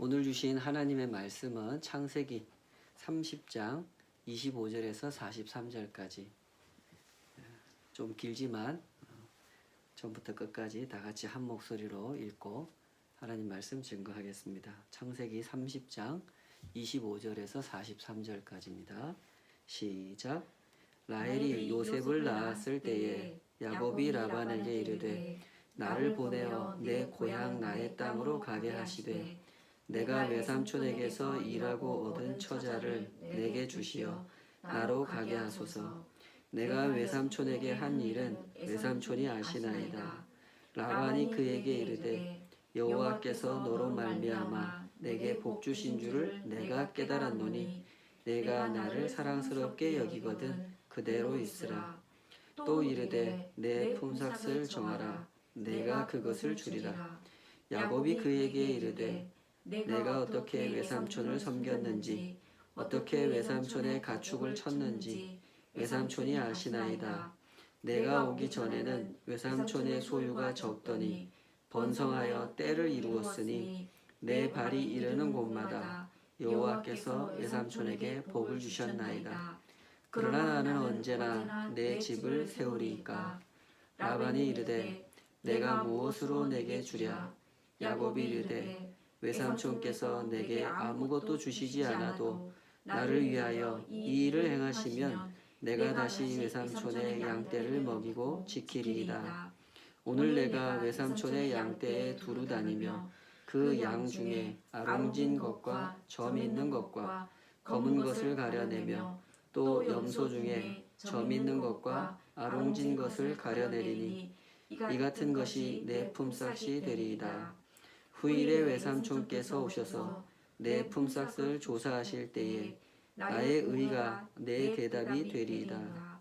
오늘 주신 하나님의 말씀은 창세기 30장 25절에서 43절까지 좀 길지만 처음부터 끝까지 다 같이 한 목소리로 읽고 하나님 말씀 증거하겠습니다. 창세기 30장 25절에서 43절까지입니다. 시작. 라헬이 요셉을 낳았을 때에 야곱이 라반에게 이르되 나를 보내어 내 고향 나의 땅으로 가게 하시되 내가 외삼촌에게서 일하고 얻은 처자를 내게 주시어 나로 가게 하소서. 내가 외삼촌에게 한 일은 외삼촌이 아시나이다. 라반이 그에게 이르되 여호와께서 너로 말미암아 내게 복 주신 줄을 내가 깨달았노니 내가 나를 사랑스럽게 여기거든 그대로 있으라. 또 이르되 내 품삯을 정하라. 내가 그것을 주리라. 야곱이 그에게 이르되 내가 어떻게 외삼촌을 섬겼는지 어떻게 외삼촌의 가축을 쳤는지 외삼촌이 아시나이다. 내가 오기 전에는 외삼촌의 소유가 적더니 번성하여 때를 이루었으니 내 발이 이르는 곳마다 여호와께서 외삼촌에게 복을 주셨나이다. 그러나 나는 언제나 내 집을 세우리이까. 라반이 이르되 내가 무엇으로 내게 주랴. 야곱이 이르되 외삼촌께서 내게 아무것도 주시지 않아도 나를 위하여 이 일을 행하시면 내가 다시 외삼촌의 양떼를 먹이고 지키리이다. 오늘 내가 외삼촌의 양떼에 두루 다니며 그 양 중에 아롱진 것과 점 있는 것과 검은 것을 가려내며 또 염소 중에 점 있는 것과 아롱진 것을 가려내리니 이 같은 것이 내 품삯이 되리이다. 후일에 외삼촌께서 오셔서 내 품삯을 조사하실 때에 나의 의가 내 대답이 되리이다.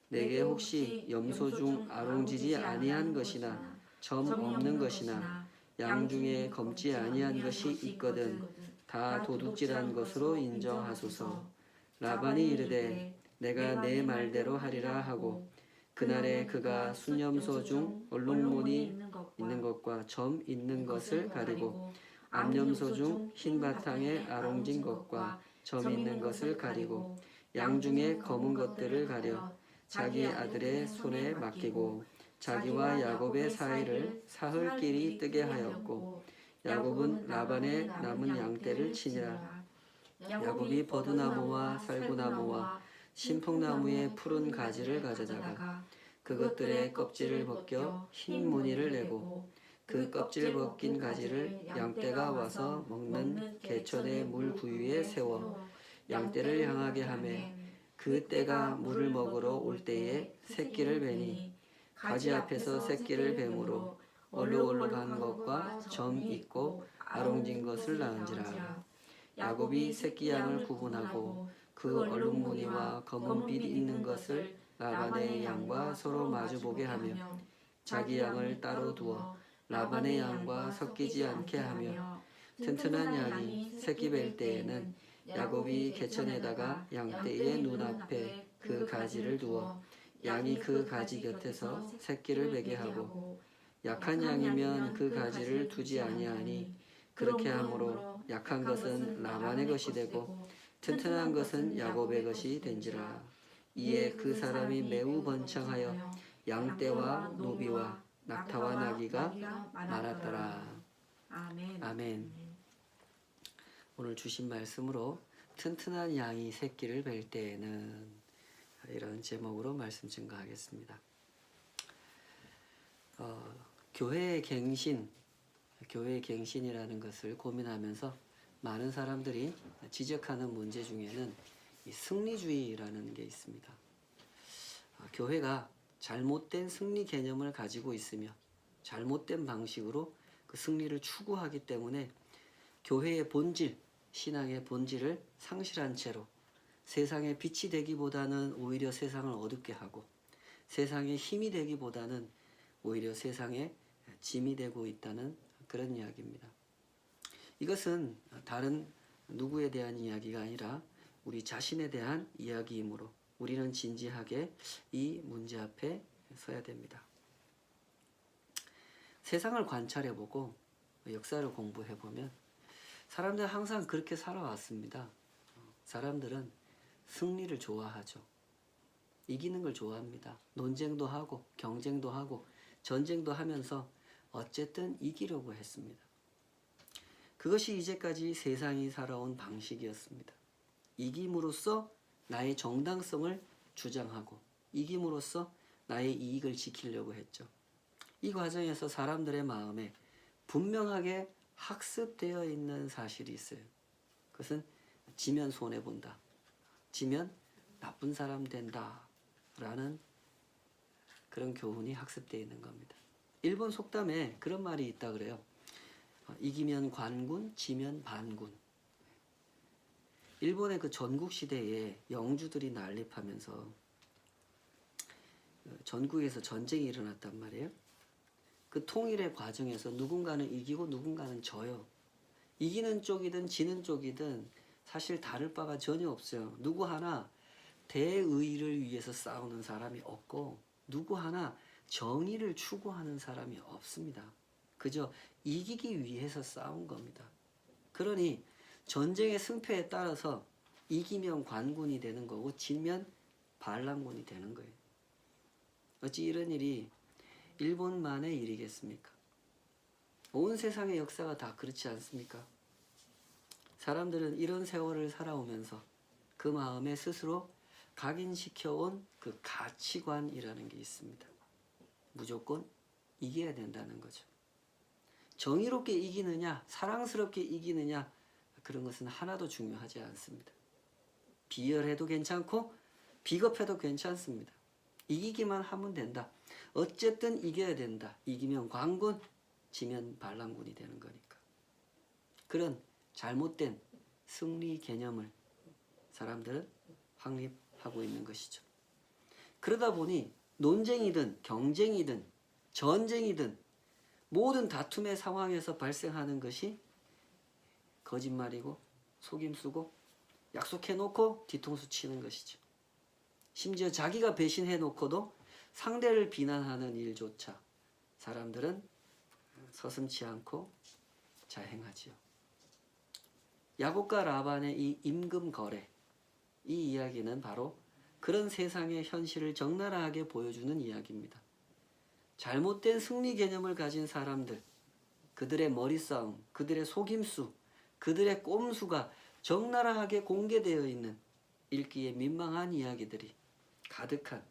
내게 혹시 염소 중 아롱지지 아니한 것이나 점 없는 것이나 양 중에 검지 아니한 것이 있거든 다 도둑질한 것으로 인정하소서. 라반이 이르되 내가 내 말대로 하리라 하고 그날에 그가 순염소 중 얼룩무늬 있는 것과 점 있는 것을 가리고 암염소 중 흰 바탕에 아롱진 것과 점 있는 것을 가리고 양 중에 검은 것들을 가려 자기 아들의 손에 맡기고 자기와 야곱의 사이를 사흘 길이 뜨게 하였고 야곱은 라반의 남은 양떼를 치니라. 야곱이 버드나무와 살구나무와 신풍나무의 푸른 가지를 가져다가 그것들의 껍질을 벗겨 흰 무늬를 내고 그 껍질 벗긴 가지를 양떼가 와서 먹는 개천의 물 구유에 세워 양떼를 향하게 하매 그 떼가 물을 먹으러 올 때에 새끼를 베니 가지 앞에서 새끼를 뱀으로 얼룩얼룩한 것과 점 있고 아롱진 것을 낳은지라. 야곱이 새끼 양을 구분하고 그 얼룩무늬와 검은 빛 있는 것을 라반의 양과 서로 마주보게 하며 자기 양을 따로 두어 라반의 양과 섞이지 않게 하며 튼튼한 양이 새끼 뵐 때에는 야곱이 개천에다가 양떼의 눈앞에 그 가지를 두어 양이 그 가지 곁에서 새끼를 베게 하고 약한 양이면 그 가지를 두지 아니하니 그렇게 함으로 약한 것은 라반의 것이 되고 튼튼한 것은 야곱의 것이 된지라. 이에 그 사람이 매우 번창하여 양떼와 노비와 낙타와 나귀가 많았더라. 아멘. 오늘 주신 말씀으로 튼튼한 양이 새끼를 뵐 때에는 이런 제목으로 말씀 증거하겠습니다. 교회의 갱신이라는 것을 고민하면서 많은 사람들이 지적하는 문제 중에는 이 승리주의라는 게 있습니다. 교회가 잘못된 승리 개념을 가지고 있으며 잘못된 방식으로 그 승리를 추구하기 때문에 교회의 본질, 신앙의 본질을 상실한 채로 세상의 빛이 되기보다는 오히려 세상을 어둡게 하고 세상의 힘이 되기보다는 오히려 세상의 짐이 되고 있다는 그런 이야기입니다. 이것은 다른 누구에 대한 이야기가 아니라 우리 자신에 대한 이야기이므로 우리는 진지하게 이 문제 앞에 서야 됩니다. 세상을 관찰해보고 역사를 공부해보면 사람들은 항상 그렇게 살아왔습니다. 사람들은 승리를 좋아하죠. 이기는 걸 좋아합니다. 논쟁도 하고 경쟁도 하고 전쟁도 하면서 어쨌든 이기려고 했습니다. 그것이 이제까지 세상이 살아온 방식이었습니다. 이김으로써 나의 정당성을 주장하고 이김으로써 나의 이익을 지키려고 했죠. 이 과정에서 사람들의 마음에 분명하게 학습되어 있는 사실이 있어요. 그것은 지면 손해본다. 지면 나쁜 사람 된다. 라는 그런 교훈이 학습되어 있는 겁니다. 일본 속담에 그런 말이 있다 그래요. 이기면 관군, 지면 반군. 일본의 그 전국시대에 영주들이 난립하면서 전국에서 전쟁이 일어났단 말이에요. 그 통일의 과정에서 누군가는 이기고 누군가는 져요. 이기는 쪽이든 지는 쪽이든 사실 다를 바가 전혀 없어요. 누구 하나 대의를 위해서 싸우는 사람이 없고 누구 하나 정의를 추구하는 사람이 없습니다. 그저 이기기 위해서 싸운 겁니다. 그러니 전쟁의 승패에 따라서 이기면 관군이 되는 거고 지면 반란군이 되는 거예요. 어찌 이런 일이 일본만의 일이겠습니까? 온 세상의 역사가 다 그렇지 않습니까? 사람들은 이런 세월을 살아오면서 그 마음에 스스로 각인시켜온 그 가치관이라는 게 있습니다. 무조건 이겨야 된다는 거죠. 정의롭게 이기느냐, 사랑스럽게 이기느냐, 그런 것은 하나도 중요하지 않습니다. 비열해도 괜찮고 비겁해도 괜찮습니다. 이기기만 하면 된다. 어쨌든 이겨야 된다. 이기면 관군, 지면 반란군이 되는 거니까. 그런 잘못된 승리 개념을 사람들은 확립하고 있는 것이죠. 그러다 보니 논쟁이든 경쟁이든 전쟁이든 모든 다툼의 상황에서 발생하는 것이 거짓말이고 속임수고 약속해놓고 뒤통수 치는 것이죠. 심지어 자기가 배신해놓고도 상대를 비난하는 일조차 사람들은 서슴지 않고 자행하지요. 야곱과 라반의 이 임금 거래, 이 이야기는 바로 그런 세상의 현실을 적나라하게 보여주는 이야기입니다. 잘못된 승리 개념을 가진 사람들, 그들의 머리싸움, 그들의 속임수, 그들의 꼼수가 적나라하게 공개되어 있는 읽기에 민망한 이야기들이 가득한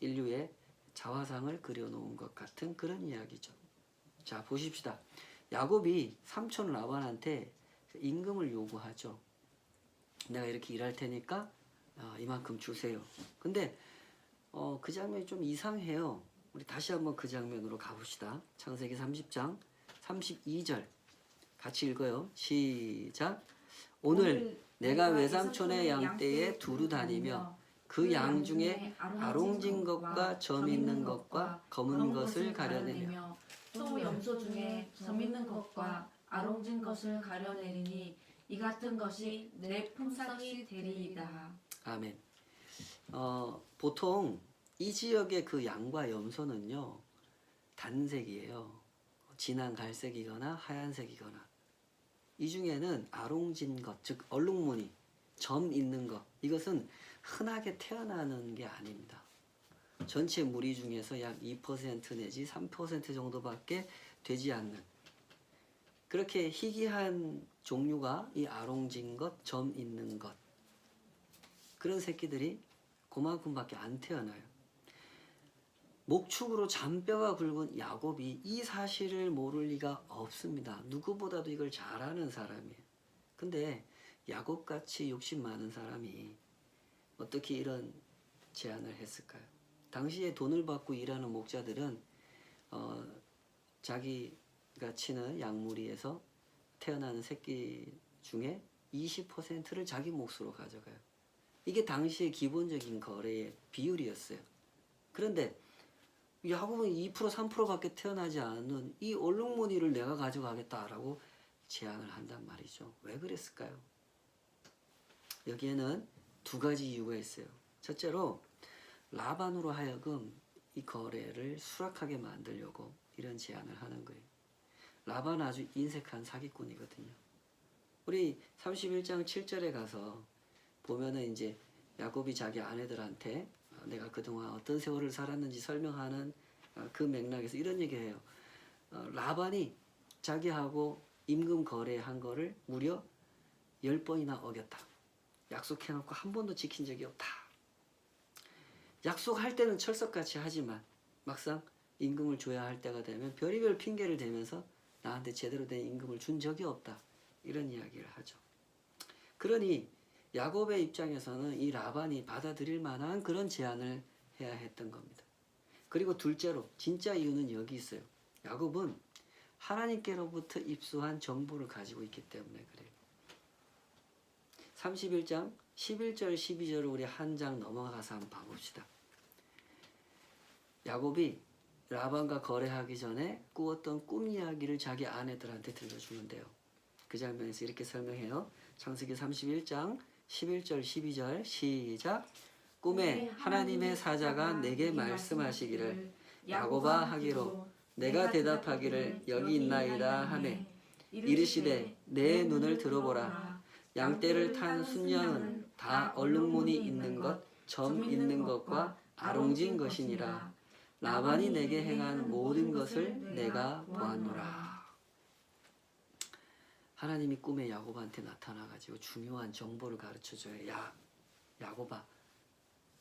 인류의 자화상을 그려놓은 것 같은 그런 이야기죠. 자, 보십시다. 야곱이 삼촌 라반한테 임금을 요구하죠. 내가 이렇게 일할 테니까 이만큼 주세요. 근데 그 장면이 좀 이상해요. 우리 다시 한번 그 장면으로 가봅시다. 창세기 30장 32절 같이 읽어요. 시작. 오늘 내가 외삼촌의 양떼에 두루 다니며 그 양 중에 아롱진 것과 점 있는 것과 검은 것을 가려내며 또 염소 중에 점 있는 것과 아롱진 것을 가려내리니 이 같은 것이 내 품삯이 되리이다. 아멘. 보통 이 지역의 그 양과 염소는요 단색이에요. 진한 갈색이거나 하얀색이거나. 이 중에는 아롱진 것, 즉 얼룩무늬, 점 있는 것, 이것은 흔하게 태어나는 게 아닙니다. 전체 무리 중에서 약 2% 내지 3% 정도밖에 되지 않는 그렇게 희귀한 종류가 이 아롱진 것, 점 있는 것, 그런 새끼들이 그만큼밖에 안 태어나요. 목축으로 잔뼈가 굵은 야곱이 이 사실을 모를 리가 없습니다. 누구보다도 이걸 잘 아는 사람이에요. 근데 야곱같이 욕심 많은 사람이 어떻게 이런 제안을 했을까요? 당시에 돈을 받고 일하는 목자들은 자기가 치는 양무리에서 태어나는 새끼 중에 20%를 자기 몫으로 가져가요. 이게 당시의 기본적인 거래의 비율이었어요. 그런데 야곱은 2% 3%밖에 태어나지 않은 이 얼룩무늬를 내가 가져가겠다라고 제안을 한단 말이죠. 왜 그랬을까요? 여기에는 두 가지 이유가 있어요. 첫째로 라반으로 하여금 이 거래를 수락하게 만들려고 이런 제안을 하는 거예요. 라반 아주 인색한 사기꾼이거든요. 우리 31장 7절에 가서 보면은 이제 야곱이 자기 아내들한테 내가 그동안 어떤 세월을 살았는지 설명하는 그 맥락에서 이런 얘기해요. 라반이 자기하고 임금 거래한 거를 무려 10번이나 어겼다. 약속해놓고 한 번도 지킨 적이 없다. 약속할 때는 철석같이 하지만 막상 임금을 줘야 할 때가 되면 별의별 핑계를 대면서 나한테 제대로 된 임금을 준 적이 없다. 이런 이야기를 하죠. 그러니 야곱의 입장에서는 이 라반이 받아들일 만한 그런 제안을 해야 했던 겁니다. 그리고 둘째로 진짜 이유는 여기 있어요. 야곱은 하나님께로부터 입수한 정보를 가지고 있기 때문에 그래요. 31장 11절 12절을 우리 한 장 넘어가서 한번 봐봅시다. 야곱이 라반과 거래하기 전에 꾸었던 꿈 이야기를 자기 아내들한테 들려주는데요. 그 장면에서 이렇게 설명해요. 창세기 31장 11절 12절 시작. 꿈에 하나님의 사자가 내게 말씀하시기를 야곱아 하기로 내가 대답하기를 여기 있나이다 하매 이르시되 내 눈을 들어보라. 양떼를 탄 순양은 다 얼룩무늬 있는 것, 점 있는 것과 아롱진 것이니라. 라반이 내게 행한 모든 것을 내가 보았노라. 하나님이 꿈에 야곱한테 나타나가지고 중요한 정보를 가르쳐줘요. 야, 야곱아,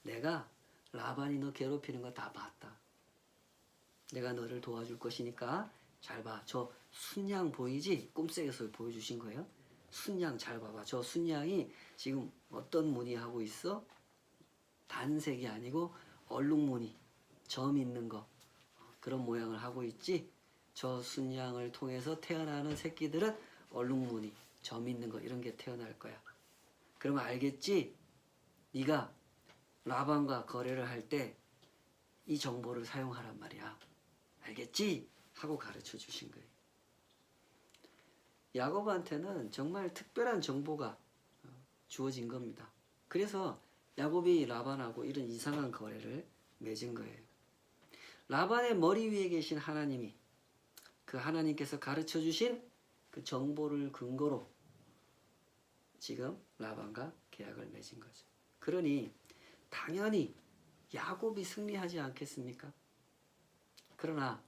내가 라반이 너 괴롭히는 거 다 봤다. 내가 너를 도와줄 것이니까 잘 봐. 저 순양 보이지? 꿈속에서 보여주신 거예요. 순양 잘 봐봐. 저 순양이 지금 어떤 무늬하고 있어? 단색이 아니고 얼룩무늬, 점 있는 거, 그런 모양을 하고 있지? 저 순양을 통해서 태어나는 새끼들은 얼룩무늬, 점 있는 거 이런 게 태어날 거야. 그러면 알겠지? 네가 라반과 거래를 할 때 이 정보를 사용하란 말이야. 알겠지? 하고 가르쳐 주신 거예요. 야곱한테는 정말 특별한 정보가 주어진 겁니다. 그래서 야곱이 라반하고 이런 이상한 거래를 맺은 거예요. 라반의 머리 위에 계신 하나님이 그 하나님께서 가르쳐 주신 그 정보를 근거로 지금 라반과 계약을 맺은 거죠. 그러니 당연히 야곱이 승리하지 않겠습니까? 그러나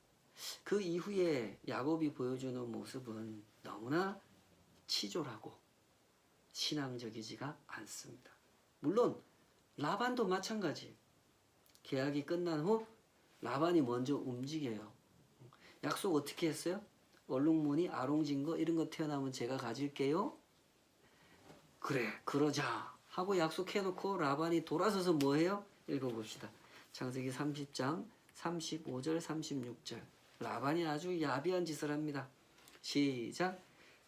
그 이후에 야곱이 보여주는 모습은 너무나 치졸하고 신앙적이지가 않습니다. 물론 라반도 마찬가지예요. 계약이 끝난 후 라반이 먼저 움직여요. 약속 어떻게 했어요? 얼룩무늬, 아롱진 거 이런 거 태어나면 제가 가질게요. 그래, 그러자 하고 약속해놓고 라반이 돌아서서 뭐해요? 읽어봅시다. 창세기 30장 35절 36절. 라반이 아주 야비한 짓을 합니다. 시작.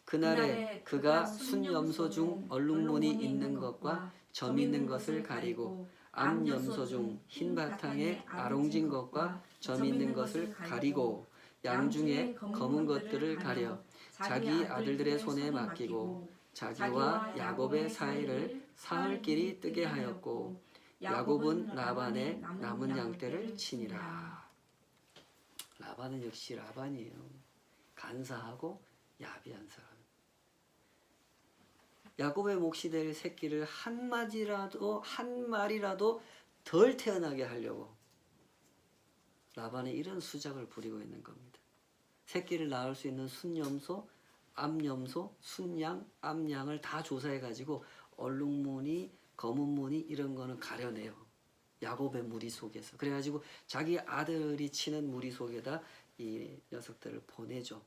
그날에 그가 순염소 중 얼룩무늬 있는 것과 점 있는 것을 가리고 암염소 중 흰 바탕에 아롱진 것과 점 있는 것을 가리고 양 중에 검은 것들을 가려 자기 아들들의 손에 맡기고 자기와 야곱의 사이를 사흘길이 뜨게 하였고 야곱은 라반의 남은 양떼를 치니라. 라반은 역시 라반이에요. 간사하고 야비한 사람. 야곱의 몫이 될 새끼를 한 마리라도 덜 태어나게 하려고 라반이 이런 수작을 부리고 있는 겁니다. 새끼를 낳을 수 있는 순염소, 암염소, 순양, 암양을 다 조사해가지고 얼룩무늬, 검은 무늬 이런 거는 가려내요. 야곱의 무리 속에서. 그래가지고 자기 아들이 치는 무리 속에다 이 녀석들을 보내죠.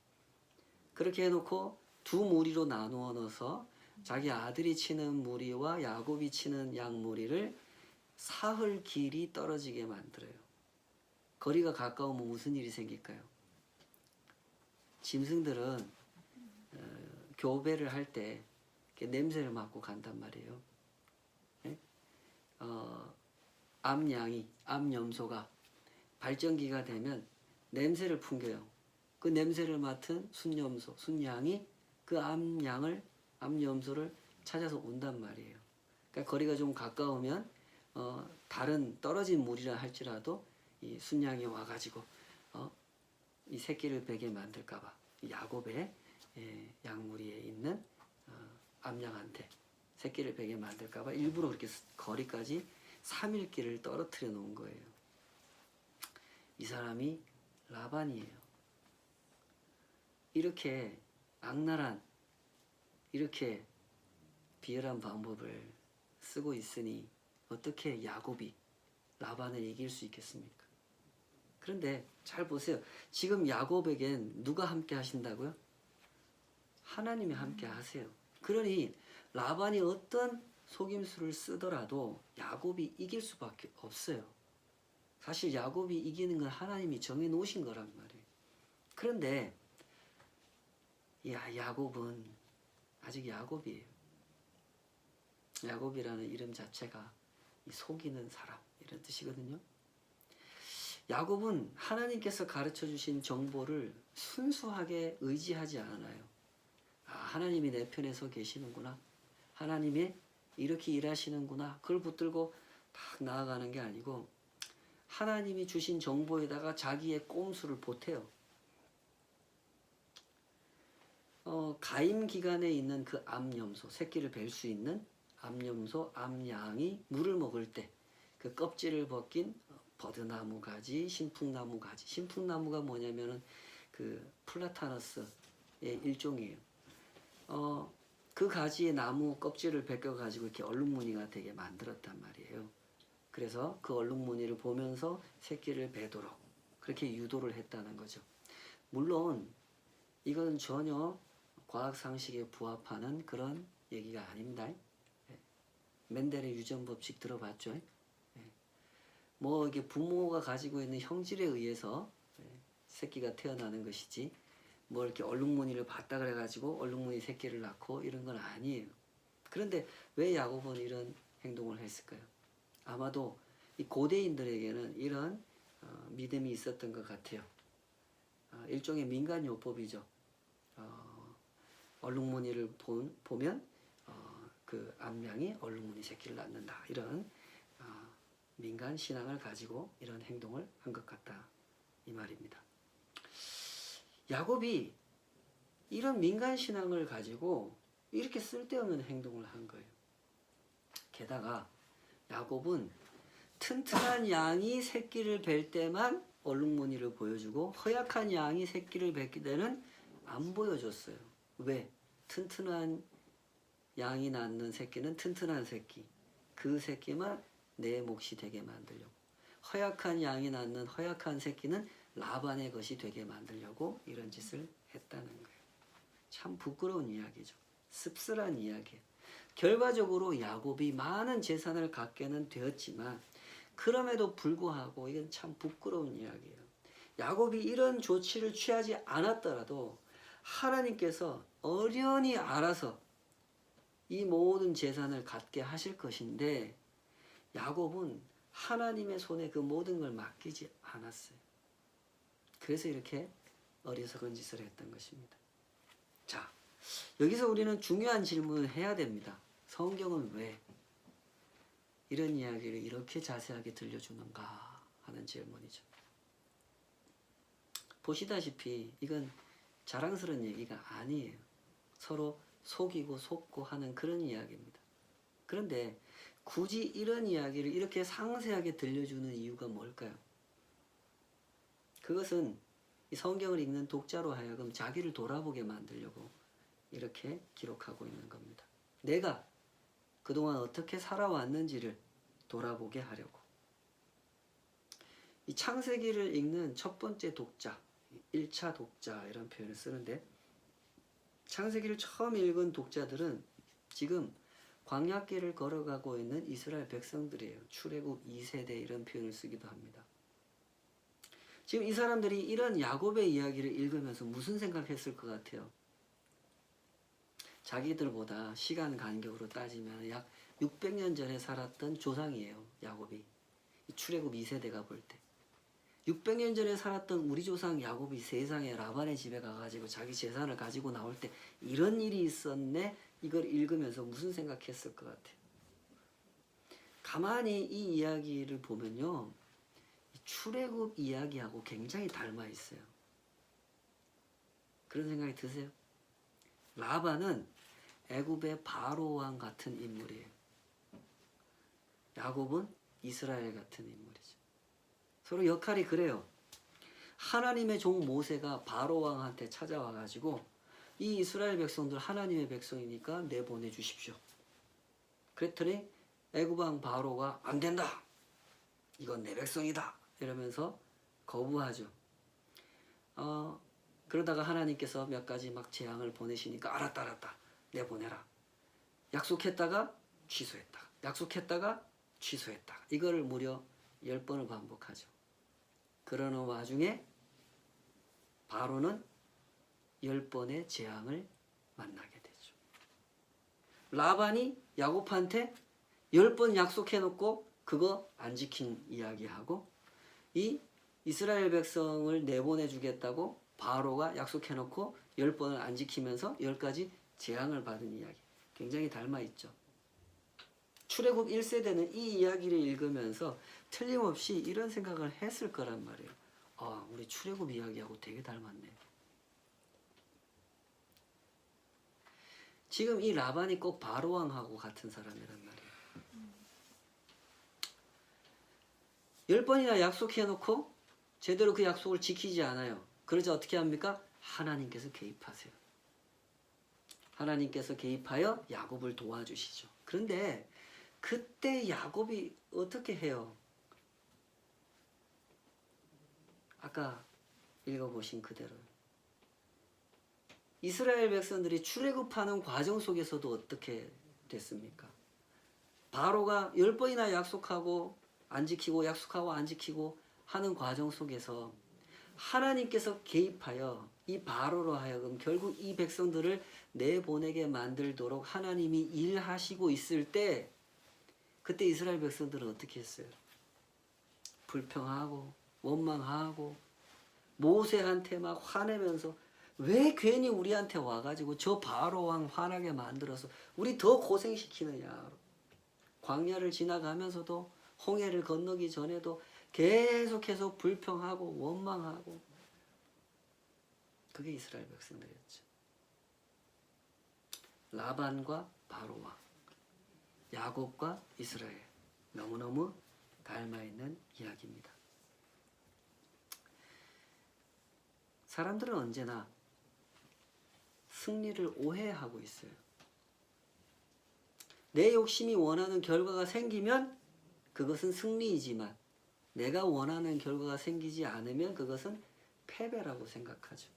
그렇게 해놓고 두 무리로 나누어 넣어서 자기 아들이 치는 무리와 야곱이 치는 양 무리를 사흘 길이 떨어지게 만들어요. 거리가 가까우면 무슨 일이 생길까요? 짐승들은 교배를 할 때 냄새를 맡고 간단 말이에요. 네? 암염소가 발정기가 되면 냄새를 풍겨요. 그 냄새를 맡은 순양이 그 암염소를 찾아서 온단 말이에요. 그러니까 거리가 좀 가까우면 다른 떨어진 무리라 할지라도 이 순양이 와가지고 이 새끼를 베게 만들까봐 야곱의 양무리에 있는 암양한테 새끼를 베게 만들까봐 일부러 그렇게 거리까지 3일 길을 떨어뜨려 놓은 거예요. 이 사람이 라반이에요. 이렇게 악랄한, 이렇게 비열한 방법을 쓰고 있으니 어떻게 야곱이 라반을 이길 수 있겠습니까? 그런데 잘 보세요. 지금 야곱에겐 누가 함께 하신다고요? 하나님이 함께 하세요. 그러니 라반이 어떤 속임수를 쓰더라도 야곱이 이길 수밖에 없어요. 사실 야곱이 이기는 건 하나님이 정해 놓으신 거란 말이에요. 그런데 야곱은 아직 야곱이에요. 야곱이라는 이름 자체가 속이는 사람 이런 뜻이거든요. 야곱은 하나님께서 가르쳐 주신 정보를 순수하게 의지하지 않아요. 하나님이 내 편에 서 계시는구나. 하나님이 이렇게 일하시는구나. 그걸 붙들고 딱 나아가는 게 아니고 하나님이 주신 정보에다가 자기의 꼼수를 보태요. 가임 기간에 있는 그 암염소, 새끼를 뵐 수 있는 암염소, 암양이 물을 먹을 때 그 껍질을 벗긴 버드나무 가지, 신풍나무 가지. 신풍나무가 뭐냐면은 그 플라타너스의 일종이에요. 그 가지의 나무 껍질을 벗겨가지고 이렇게 얼룩무늬가 되게 만들었단 말이에요. 그래서 그 얼룩무늬를 보면서 새끼를 베도록 그렇게 유도를 했다는 거죠. 물론 이건 전혀 과학 상식에 부합하는 그런 얘기가 아닙니다. 멘델의 유전 법칙 들어봤죠? 뭐 이게 부모가 가지고 있는 형질에 의해서 새끼가 태어나는 것이지 뭐 이렇게 얼룩무늬를 봤다 그래가지고 얼룩무늬 새끼를 낳고 이런 건 아니에요. 그런데 왜 야곱은 이런 행동을 했을까요? 아마도 이 고대인들에게는 이런 믿음이 있었던 것 같아요. 일종의 민간요법이죠. 얼룩무늬를 보면 그 암양이 얼룩무늬 새끼를 낳는다. 이런 민간 신앙을 가지고 이런 행동을 한 것 같다. 이 말입니다. 야곱이 이런 민간 신앙을 가지고 이렇게 쓸데없는 행동을 한 거예요. 게다가 야곱은 튼튼한 양이 새끼를 뵐 때만 얼룩무늬를 보여주고 허약한 양이 새끼를 뵐 때는 안 보여줬어요. 왜? 튼튼한 양이 낳는 새끼는 튼튼한 새끼. 그 새끼만 내 몫이 되게 만들려고. 허약한 양이 낳는 허약한 새끼는 라반의 것이 되게 만들려고 이런 짓을 했다는 거예요. 참 부끄러운 이야기죠. 씁쓸한 이야기예요. 결과적으로 야곱이 많은 재산을 갖게는 되었지만 그럼에도 불구하고 이건 참 부끄러운 이야기예요. 야곱이 이런 조치를 취하지 않았더라도 하나님께서 어련히 알아서 이 모든 재산을 갖게 하실 것인데 야곱은 하나님의 손에 그 모든 걸 맡기지 않았어요. 그래서 이렇게 어리석은 짓을 했던 것입니다. 자, 여기서 우리는 중요한 질문을 해야 됩니다. 성경은 왜 이런 이야기를 이렇게 자세하게 들려주는가 하는 질문이죠. 보시다시피 이건 자랑스러운 얘기가 아니에요. 서로 속이고 속고 하는 그런 이야기입니다. 그런데 굳이 이런 이야기를 이렇게 상세하게 들려주는 이유가 뭘까요? 그것은 이 성경을 읽는 독자로 하여금 자기를 돌아보게 만들려고 이렇게 기록하고 있는 겁니다. 내가 그동안 어떻게 살아왔는지를 돌아보게 하려고. 이 창세기를 읽는 첫 번째 독자, 1차 독자 이런 표현을 쓰는데 창세기를 처음 읽은 독자들은 지금 광야길을 걸어가고 있는 이스라엘 백성들이에요. 출애굽 2세대 이런 표현을 쓰기도 합니다. 지금 이 사람들이 이런 야곱의 이야기를 읽으면서 무슨 생각했을 것 같아요? 자기들보다 시간 간격으로 따지면 약 600년 전에 살았던 조상이에요. 야곱이. 출애굽 2세대가 볼 때. 600년 전에 살았던 우리 조상 야곱이 세상에 라반의 집에 가가지고 자기 재산을 가지고 나올 때 이런 일이 있었네? 이걸 읽으면서 무슨 생각했을 것 같아요? 가만히 이 이야기를 보면요. 출애굽 이야기하고 굉장히 닮아 있어요. 그런 생각이 드세요? 라반은 애굽의 바로 왕 같은 인물이에요. 야곱은 이스라엘 같은 인물이죠. 서로 역할이 그래요. 하나님의 종 모세가 바로 왕한테 찾아와 가지고 이 이스라엘 백성들 하나님의 백성이니까 내보내 주십시오. 그랬더니 애굽 왕 바로가 안 된다. 이건 내 백성이다. 이러면서 거부하죠. 그러다가 하나님께서 몇 가지 막 재앙을 보내시니까 알았다. 내보내라. 약속했다가 취소했다. 약속했다가 취소했다. 이거를 무려 10번을 반복하죠. 그러는 와중에 바로는 10번의 재앙을 만나게 되죠. 라반이 야곱한테 10번 약속해놓고 그거 안 지킨 이야기하고 이 이스라엘 백성을 내보내주겠다고 바로가 약속해놓고 10번을 안 지키면서 10가지 재앙을 받은 이야기. 굉장히 닮아있죠. 출애굽 1세대는 이 이야기를 읽으면서 틀림없이 이런 생각을 했을 거란 말이에요. 아, 우리 출애굽 이야기하고 되게 닮았네. 지금 이 라반이 꼭 바로왕하고 같은 사람이란 말이에요. 10번이나 약속해놓고 제대로 그 약속을 지키지 않아요. 그러자 어떻게 합니까? 하나님께서 개입하세요. 하나님께서 개입하여 야곱을 도와주시죠. 그런데 그때 야곱이 어떻게 해요? 아까 읽어보신 그대로 이스라엘 백성들이 출애굽하는 과정 속에서도 어떻게 됐습니까? 바로가 10번이나 약속하고 안 지키고 약속하고 안 지키고 하는 과정 속에서 하나님께서 개입하여 이 바로로 하여금 결국 이 백성들을 내보내게 만들도록 하나님이 일하시고 있을 때 그때 이스라엘 백성들은 어떻게 했어요? 불평하고 원망하고 모세한테 막 화내면서 왜 괜히 우리한테 와가지고 저 바로 왕 화나게 만들어서 우리 더 고생시키느냐. 광야를 지나가면서도 홍해를 건너기 전에도 계속해서 불평하고 원망하고 그게 이스라엘 백성들이었죠. 라반과 바로 왕, 야곱과 이스라엘 너무너무 닮아있는 이야기입니다. 사람들은 언제나 승리를 오해하고 있어요. 내 욕심이 원하는 결과가 생기면 그것은 승리이지만 내가 원하는 결과가 생기지 않으면 그것은 패배라고 생각하죠.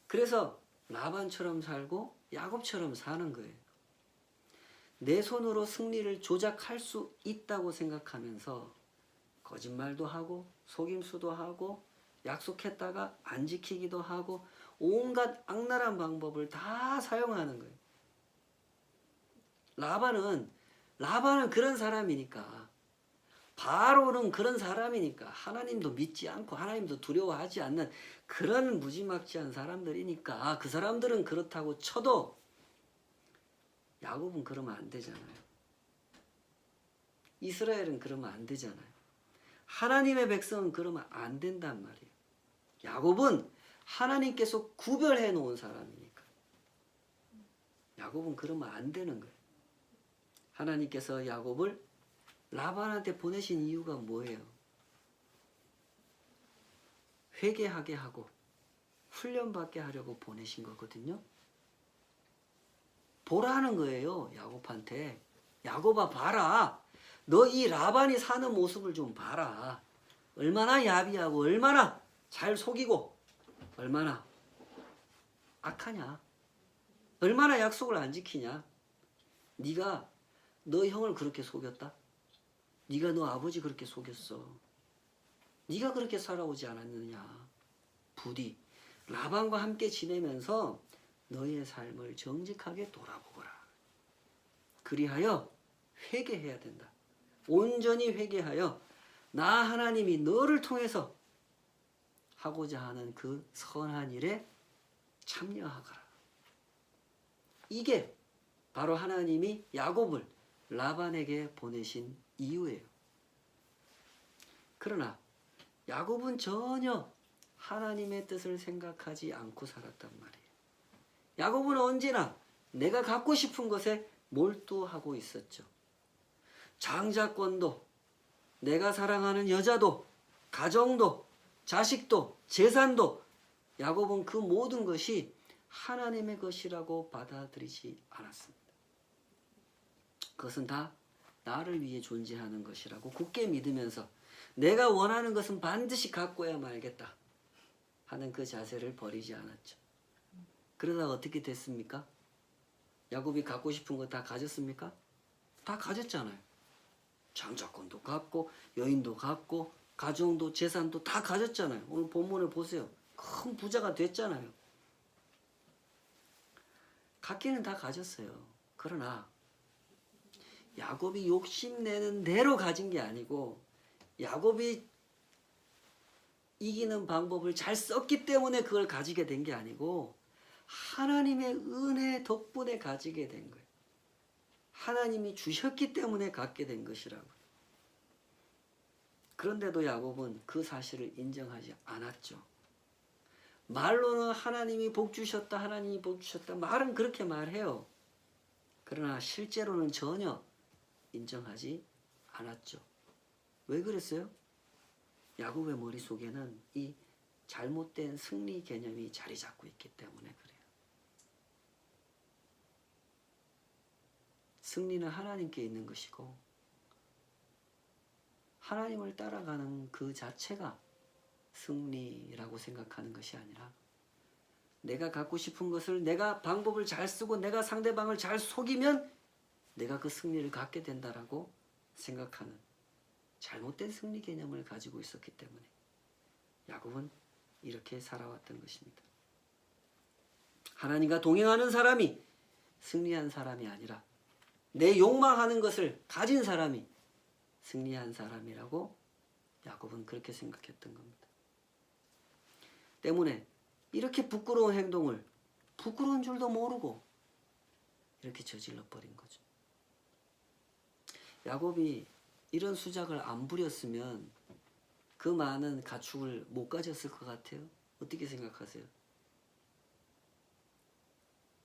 그래서 라반처럼 살고 야곱처럼 사는 거예요. 내 손으로 승리를 조작할 수 있다고 생각하면서 거짓말도 하고 속임수도 하고 약속했다가 안 지키기도 하고 온갖 악랄한 방법을 다 사용하는 거예요. 라반은 그런 사람이니까 바로는 그런 사람이니까 하나님도 믿지 않고 하나님도 두려워하지 않는 그런 무지막지한 사람들이니까 그 사람들은 그렇다고 쳐도 야곱은 그러면 안 되잖아요. 이스라엘은 그러면 안 되잖아요. 하나님의 백성은 그러면 안 된단 말이에요. 야곱은 하나님께서 구별해 놓은 사람이니까 야곱은 그러면 안 되는 거예요. 하나님께서 야곱을 라반한테 보내신 이유가 뭐예요? 회개하게 하고 훈련받게 하려고 보내신 거거든요. 보라는 거예요. 야곱한테. 야곱아 봐라. 너 이 라반이 사는 모습을 좀 봐라. 얼마나 야비하고 얼마나 잘 속이고 얼마나 악하냐. 얼마나 약속을 안 지키냐. 네가 너 형을 그렇게 속였다. 네가 너 아버지 그렇게 속였어. 네가 그렇게 살아오지 않았느냐. 부디 라반과 함께 지내면서 너의 삶을 정직하게 돌아보거라. 그리하여 회개해야 된다. 온전히 회개하여 나 하나님이 너를 통해서 하고자 하는 그 선한 일에 참여하거라. 이게 바로 하나님이 야곱을 라반에게 보내신 이유예요. 그러나 야곱은 전혀 하나님의 뜻을 생각하지 않고 살았단 말이에요. 야곱은 언제나 내가 갖고 싶은 것에 몰두하고 있었죠. 장자권도, 내가 사랑하는 여자도, 가정도, 자식도, 재산도, 야곱은 그 모든 것이 하나님의 것이라고 받아들이지 않았습니다. 그것은 다 나를 위해 존재하는 것이라고 굳게 믿으면서 내가 원하는 것은 반드시 갖고야 말겠다 하는 그 자세를 버리지 않았죠. 그러다 어떻게 됐습니까? 야곱이 갖고 싶은 거 다 가졌습니까? 다 가졌잖아요. 장자권도 갖고, 여인도 갖고, 가정도, 재산도 다 가졌잖아요. 오늘 본문을 보세요. 큰 부자가 됐잖아요. 갖기는 다 가졌어요. 그러나 야곱이 욕심내는 대로 가진 게 아니고 야곱이 이기는 방법을 잘 썼기 때문에 그걸 가지게 된 게 아니고 하나님의 은혜 덕분에 가지게 된 거예요. 하나님이 주셨기 때문에 갖게 된 것이라고. 그런데도 야곱은 그 사실을 인정하지 않았죠. 말로는 하나님이 복 주셨다, 하나님이 복 주셨다. 말은 그렇게 말해요. 그러나 실제로는 전혀 인정하지 않았죠. 왜 그랬어요? 야곱의 머릿속에는 이 잘못된 승리 개념이 자리 잡고 있기 때문에 그래요. 승리는 하나님께 있는 것이고 하나님을 따라가는 그 자체가 승리라고 생각하는 것이 아니라 내가 갖고 싶은 것을 내가 방법을 잘 쓰고 내가 상대방을 잘 속이면 내가 그 승리를 갖게 된다라고 생각하는 잘못된 승리 개념을 가지고 있었기 때문에 야곱은 이렇게 살아왔던 것입니다. 하나님과 동행하는 사람이 승리한 사람이 아니라 내 욕망하는 것을 가진 사람이 승리한 사람이라고 야곱은 그렇게 생각했던 겁니다. 때문에 이렇게 부끄러운 행동을 부끄러운 줄도 모르고 이렇게 저질러 버린 거죠. 야곱이 이런 수작을 안 부렸으면 그 많은 가축을 못 가졌을 것 같아요. 어떻게 생각하세요?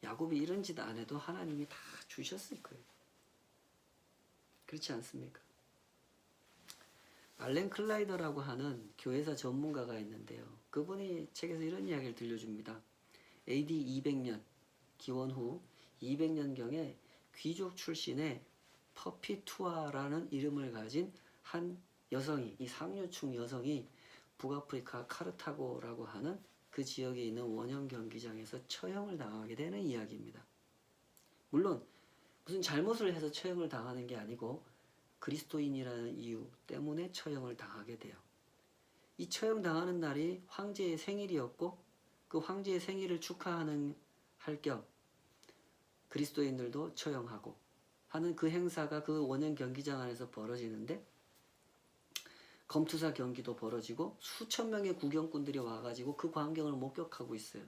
야곱이 이런 짓 안 해도 하나님이 다 주셨을 거예요. 그렇지 않습니까? 알렌 클라이더라고 하는 교회사 전문가가 있는데요. 그분이 책에서 이런 이야기를 들려줍니다. AD 200년, 기원 후 200년경에 귀족 출신의 퍼피투아라는 이름을 가진 한 여성이, 이 상류층 여성이 북아프리카 카르타고라고 하는 그 지역에 있는 원형 경기장에서 처형을 당하게 되는 이야기입니다. 물론 무슨 잘못을 해서 처형을 당하는 게 아니고 그리스도인이라는 이유 때문에 처형을 당하게 돼요. 이 처형 당하는 날이 황제의 생일이었고 그 황제의 생일을 축하하는 할 겸 그리스도인들도 처형하고 하는 그 행사가 그 원형 경기장 안에서 벌어지는데 검투사 경기도 벌어지고 수천 명의 구경꾼들이 와가지고 그 광경을 목격하고 있어요.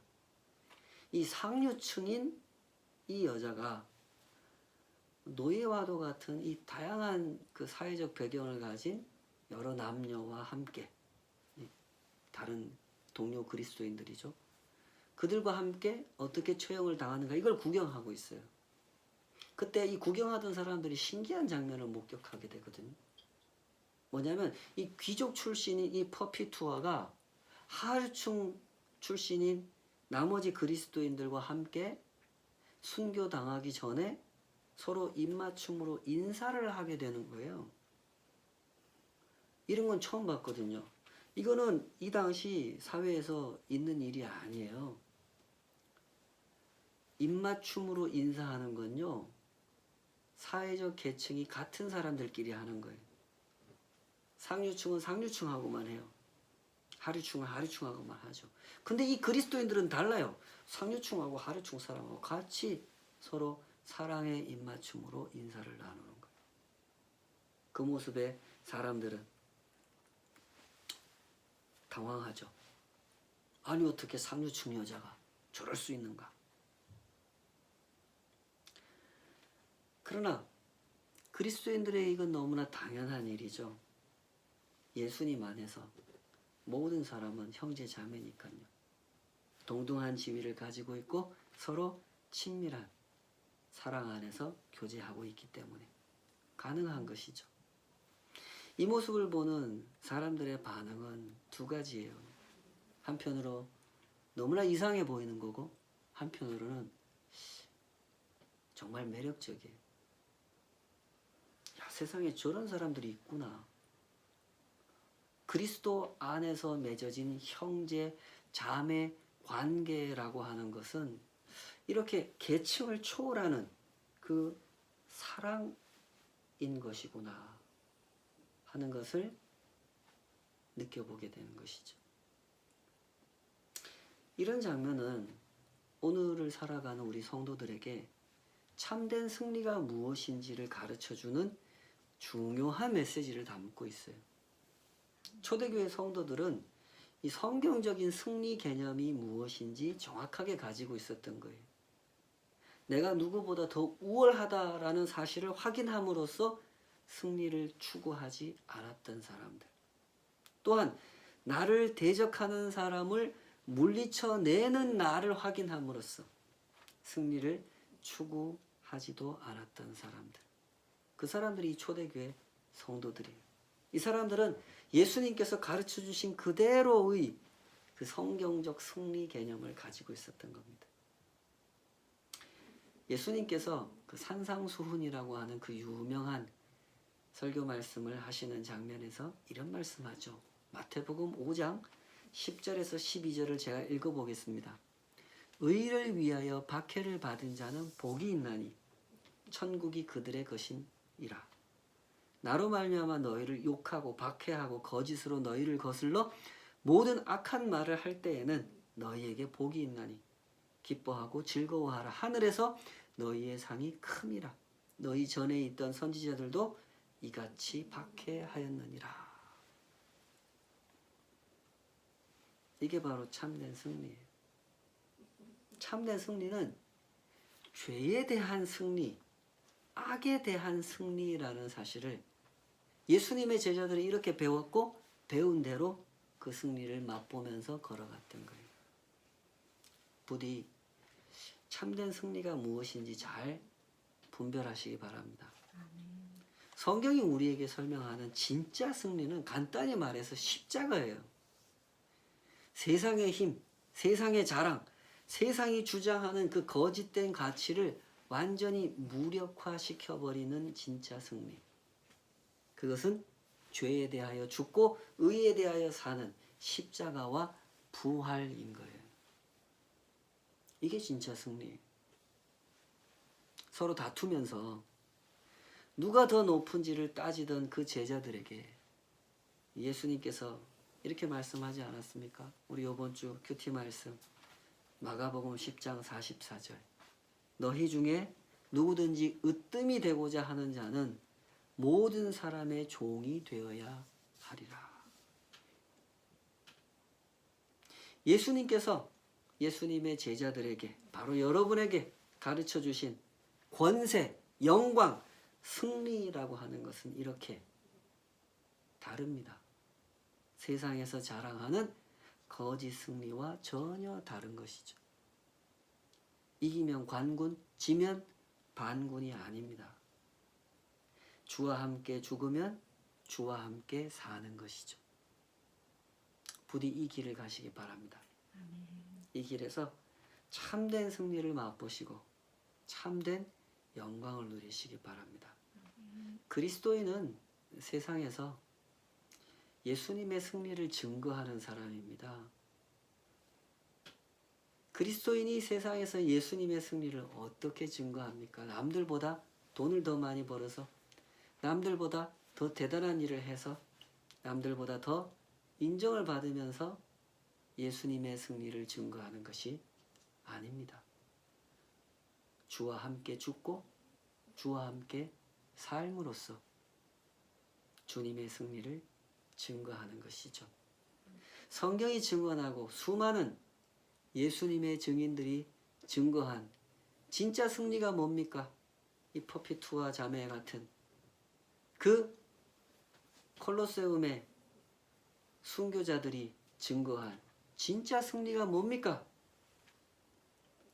이 상류층인 이 여자가 노예와도 같은 이 다양한 그 사회적 배경을 가진 여러 남녀와 함께 다른 동료 그리스도인들이죠. 그들과 함께 어떻게 처형을 당하는가 이걸 구경하고 있어요. 그때 이 구경하던 사람들이 신기한 장면을 목격하게 되거든요. 뭐냐면 이 귀족 출신인 이 퍼피투아가 하류층 출신인 나머지 그리스도인들과 함께 순교당하기 전에 서로 입맞춤으로 인사를 하게 되는 거예요. 이런 건 처음 봤거든요. 이거는 이 당시 사회에서 있는 일이 아니에요. 입맞춤으로 인사하는 건요. 사회적 계층이 같은 사람들끼리 하는 거예요. 상류층은 상류층하고만 해요. 하류층은 하류층하고만 하죠. 근데 이 그리스도인들은 달라요. 상류층하고 하류층 사람하고 같이 서로 사랑의 입맞춤으로 인사를 나누는 거예요. 그 모습에 사람들은 당황하죠. 아니 어떻게 상류층 여자가 저럴 수 있는가? 그러나 그리스도인들의 이건 너무나 당연한 일이죠. 예수님 안에서 모든 사람은 형제 자매니까요. 동등한 지위를 가지고 있고 서로 친밀한 사랑 안에서 교제하고 있기 때문에 가능한 것이죠. 이 모습을 보는 사람들의 반응은 두 가지예요. 한편으로 너무나 이상해 보이는 거고 한편으로는 정말 매력적이에요. 야, 세상에 저런 사람들이 있구나. 그리스도 안에서 맺어진 형제, 자매 관계라고 하는 것은 이렇게 계층을 초월하는 그 사랑인 것이구나 하는 것을 느껴보게 되는 것이죠. 이런 장면은 오늘을 살아가는 우리 성도들에게 참된 승리가 무엇인지를 가르쳐주는 중요한 메시지를 담고 있어요. 초대교회 성도들은 이 성경적인 승리 개념이 무엇인지 정확하게 가지고 있었던 거예요. 내가 누구보다 더 우월하다라는 사실을 확인함으로써 승리를 추구하지 않았던 사람들. 또한 나를 대적하는 사람을 물리쳐내는 나를 확인함으로써 승리를 추구하지도 않았던 사람들. 그 사람들이 초대교회 성도들이에요. 이 사람들은 예수님께서 가르쳐 주신 그대로의 그 성경적 승리 개념을 가지고 있었던 겁니다. 예수님께서 그 산상수훈이라고 하는 그 유명한 설교 말씀을 하시는 장면에서 이런 말씀하죠. 마태복음 5장 10절에서 12절을 제가 읽어보겠습니다. 의를 위하여 박해를 받은 자는 복이 있나니 천국이 그들의 것이니라. 나로 말미암아 너희를 욕하고 박해하고 거짓으로 너희를 거슬러 모든 악한 말을 할 때에는 너희에게 복이 있나니 기뻐하고 즐거워하라. 하늘에서 너희의 상이 큼이라. 너희 전에 있던 선지자들도 이같이 박해하였느니라. 이게 바로 참된 승리예요. 참된 승리는 죄에 대한 승리, 악에 대한 승리라는 사실을 예수님의 제자들이 이렇게 배웠고 배운 대로 그 승리를 맛보면서 걸어갔던 거예요. 부디 참된 승리가 무엇인지 잘 분별하시기 바랍니다. 성경이 우리에게 설명하는 진짜 승리는 간단히 말해서 십자가예요. 세상의 힘, 세상의 자랑, 세상이 주장하는 그 거짓된 가치를 완전히 무력화시켜버리는 진짜 승리. 그것은 죄에 대하여 죽고 의에 대하여 사는 십자가와 부활인 거예요. 이게 진짜 승리예요. 서로 다투면서 누가 더 높은지를 따지던 그 제자들에게 예수님께서 이렇게 말씀하지 않았습니까? 우리 이번 주 큐티 말씀 마가복음 10장 44절. 너희 중에 누구든지 으뜸이 되고자 하는 자는 모든 사람의 종이 되어야 하리라. 예수님께서 예수님의 제자들에게 바로 여러분에게 가르쳐 주신 권세, 영광, 승리라고 하는 것은 이렇게 다릅니다. 세상에서 자랑하는 거짓 승리와 전혀 다른 것이죠. 이기면 관군, 지면 반군이 아닙니다. 주와 함께 죽으면 주와 함께 사는 것이죠. 부디 이 길을 가시기 바랍니다. 이 길에서 참된 승리를 맛보시고 참된 영광을 누리시기 바랍니다. 그리스도인은 세상에서 예수님의 승리를 증거하는 사람입니다. 그리스도인이 세상에서 예수님의 승리를 어떻게 증거합니까? 남들보다 돈을 더 많이 벌어서, 남들보다 더 대단한 일을 해서, 남들보다 더 인정을 받으면서 예수님의 승리를 증거하는 것이 아닙니다. 주와 함께 죽고 주와 함께 삶으로써 주님의 승리를 증거하는 것이죠. 성경이 증언하고 수많은 예수님의 증인들이 증거한 진짜 승리가 뭡니까? 이 퍼피투아 자매 같은 그 콜로세움의 순교자들이 증거한 진짜 승리가 뭡니까?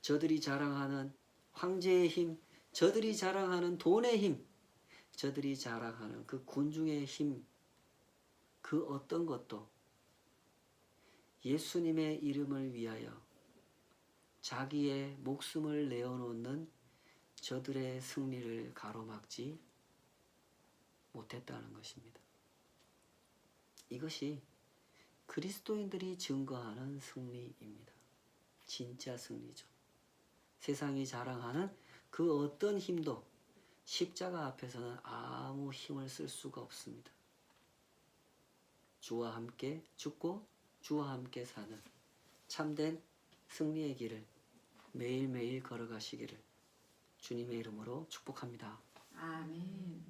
저들이 자랑하는 황제의 힘, 저들이 자랑하는 돈의 힘, 저들이 자랑하는 그 군중의 힘, 그 어떤 것도 예수님의 이름을 위하여 자기의 목숨을 내어놓는 저들의 승리를 가로막지 못했다는 것입니다. 이것이 그리스도인들이 증거하는 승리입니다. 진짜 승리죠. 세상이 자랑하는 그 어떤 힘도 십자가 앞에서는 아무 힘을 쓸 수가 없습니다. 주와 함께 죽고 주와 함께 사는 참된 승리의 길을 매일매일 걸어가시기를 주님의 이름으로 축복합니다. 아멘.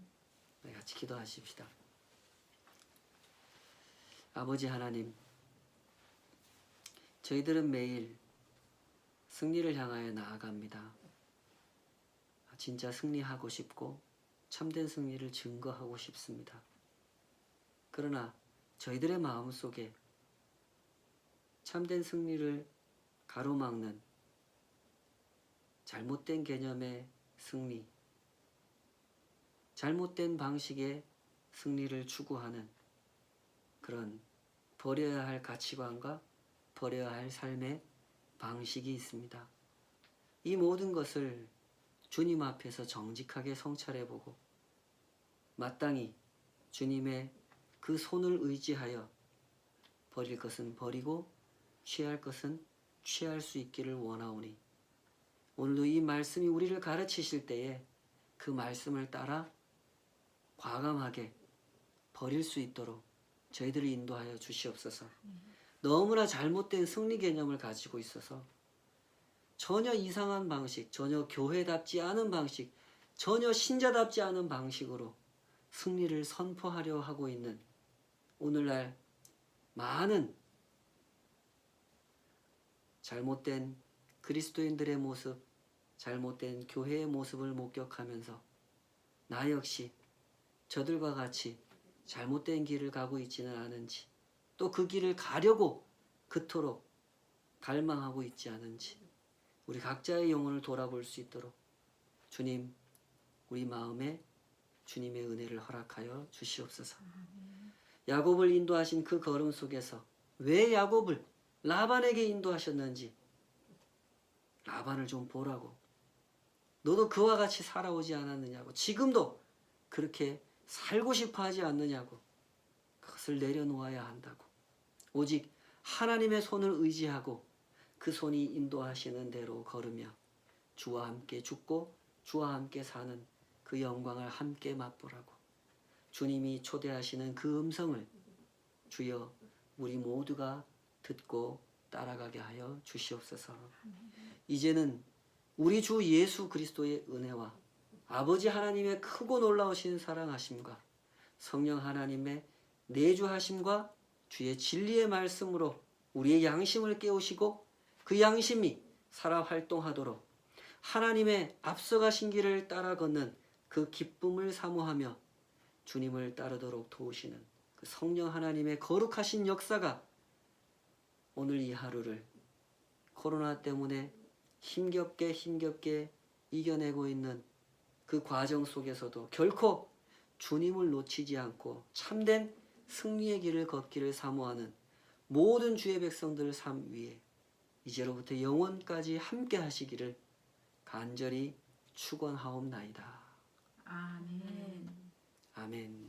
우리 같이 기도하십시다. 아버지 하나님, 저희들은 매일 승리를 향하여 나아갑니다. 진짜 승리하고 싶고 참된 승리를 증거하고 싶습니다. 그러나 저희들의 마음속에 참된 승리를 가로막는 잘못된 개념의 승리, 잘못된 방식의 승리를 추구하는 그런 버려야 할 가치관과 버려야 할 삶의 방식이 있습니다. 이 모든 것을 주님 앞에서 정직하게 성찰해보고 마땅히 주님의 그 손을 의지하여 버릴 것은 버리고 취할 것은 취할 수 있기를 원하오니 오늘도 이 말씀이 우리를 가르치실 때에 그 말씀을 따라 과감하게 버릴 수 있도록 저희들을 인도하여 주시옵소서. 너무나 잘못된 승리 개념을 가지고 있어서 전혀 이상한 방식, 전혀 교회답지 않은 방식, 전혀 신자답지 않은 방식으로 승리를 선포하려 하고 있는 오늘날 많은 잘못된 그리스도인들의 모습, 잘못된 교회의 모습을 목격하면서 나 역시 저들과 같이 잘못된 길을 가고 있지는 않은지, 또 그 길을 가려고 그토록 갈망하고 있지 않은지 우리 각자의 영혼을 돌아볼 수 있도록 주님, 우리 마음에 주님의 은혜를 허락하여 주시옵소서. 야곱을 인도하신 그 걸음 속에서 왜 야곱을 라반에게 인도하셨는지 라반을 좀 보라고, 너도 그와 같이 살아오지 않았느냐고, 지금도 그렇게 살고 싶어 하지 않느냐고, 그것을 내려놓아야 한다고, 오직 하나님의 손을 의지하고 그 손이 인도하시는 대로 걸으며 주와 함께 죽고 주와 함께 사는 그 영광을 함께 맛보라고 주님이 초대하시는 그 음성을 주여 우리 모두가 듣고 따라가게 하여 주시옵소서. 이제는 우리 주 예수 그리스도의 은혜와 아버지 하나님의 크고 놀라우신 사랑하심과 성령 하나님의 내주하심과 주의 진리의 말씀으로 우리의 양심을 깨우시고 그 양심이 살아 활동하도록 하나님의 앞서가신 길을 따라 걷는 그 기쁨을 사모하며 주님을 따르도록 도우시는 그 성령 하나님의 거룩하신 역사가 오늘 이 하루를 코로나 때문에 힘겹게 이겨내고 있는 그 과정 속에서도 결코 주님을 놓치지 않고 참된 승리의 길을 걷기를 사모하는 모든 주의 백성들 삶 위에 이제로부터 영원까지 함께 하시기를 간절히 축원하옵나이다. 아멘. 아멘.